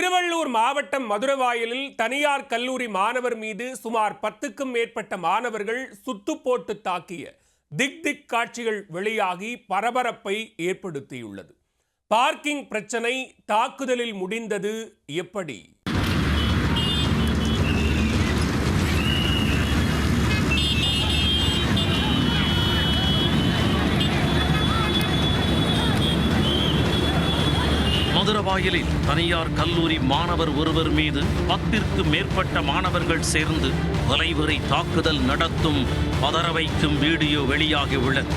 திருவள்ளூர் மாவட்டம் மதுரவாயலில் தனியார் கல்லூரி மாணவர் மீது சுமார் 10க்கும் மேற்பட்ட மாணவர்கள் சுத்து போட்டு தாக்கிய திக் காட்சிகள் வெளியாகி பரபரப்பை ஏற்படுத்தியுள்ளது. பார்க்கிங் பிரச்சனை தாக்குதலில் முடிந்தது எப்படி? மதுரவாயலில் தனியார் கல்லூரி மாணவர் ஒருவர் மீது 10க்கும் மேற்பட்ட மாணவர்கள் சேர்ந்து கொலைவெறி தாக்குதல் நடத்தும் பதற வைக்கும் வீடியோ வெளியாகியுள்ளது.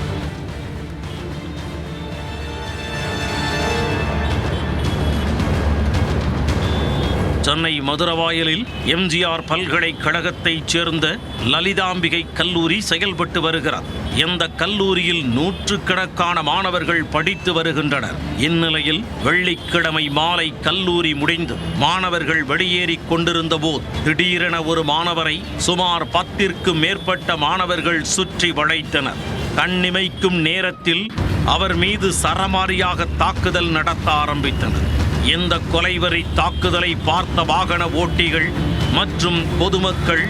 சென்னை மதுரவாயலில் எம்ஜிஆர் பல்கலைக்கழகத்தைச் சேர்ந்த லலிதாம்பிகை கல்லூரி செயல்பட்டு வருகிறது. இந்த கல்லூரியில் நூற்றுக்கணக்கான மாணவர்கள் படித்து வருகின்றனர். இந்நிலையில் வெள்ளிக்கிழமை மாலை கல்லூரி முடிந்து மாணவர்கள் வெளியேறிக் கொண்டிருந்த போது திடீரென ஒரு மாணவரை சுமார் 10க்கும் மேற்பட்ட மாணவர்கள் சுற்றி வளைத்தனர். கண்ணிமைக்கும் நேரத்தில் அவர் மீது சரமாரியாக தாக்குதல் நடத்த ஆரம்பித்தனர். இந்த கொலைவெறி தாக்குதலை பார்த்த வாகன ஓட்டிகள் மற்றும் பொதுமக்கள்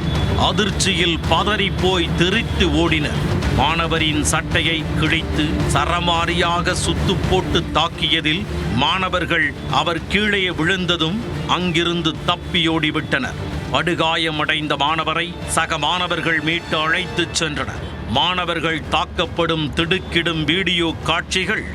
அதிர்ச்சியில் பதறி போய் தெரித்து ஓடினர். மாணவரின் சட்டையை கிழித்து சரமாரியாக சுத்து போட்டு தாக்கியதில் மாணவர்கள் அவர் கீழே விழுந்ததும் அங்கிருந்து தப்பியோடிவிட்டனர். படுகாயமடைந்த மாணவரை சக மாணவர்கள் மீட்டு அழைத்துச் சென்றனர். மாணவர்கள் தாக்கப்படும் திடுக்கிடும் வீடியோ காட்சிகள்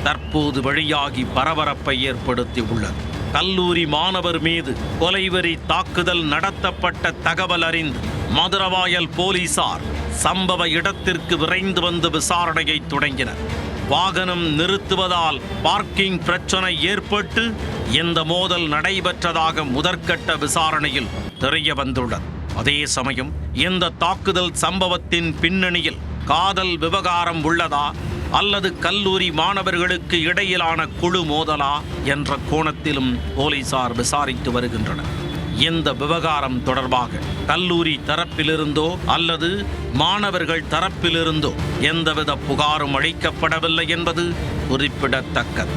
தற்போது வெளியாகி பரபரப்பை ஏற்படுத்தி உள்ளது. கல்லூரி மாணவர் மீது கொலைவெறி தாக்குதல் நடத்தப்பட்ட தகவல் அறிந்து மதுரவாயல் போலீசார் சம்பவ இடத்திற்கு விரைந்து வந்து விசாரணையை தொடங்கினர். வாகனம் நிறுத்துவதால் பார்க்கிங் பிரச்சனை ஏற்பட்டு இந்த மோதல் நடைபெற்றதாக முதற்கட்ட விசாரணையில் தெரிய வந்துள்ளது. அதே சமயம் இந்த தாக்குதல் சம்பவத்தின் பின்னணியில் காதல் விவகாரம் உள்ளதா அல்லது கல்லூரி மாணவர்களுக்கு இடையிலான குழு மோதலா என்ற கோணத்திலும் போலீசார் விசாரித்து வருகின்றனர். இந்த விவகாரம் தொடர்பாக கல்லூரி தரப்பிலிருந்தோ அல்லது மாணவர்கள் தரப்பிலிருந்தோ எந்தவித புகாரும் அளிக்கப்படவில்லை என்பது குறிப்பிடத்தக்கது.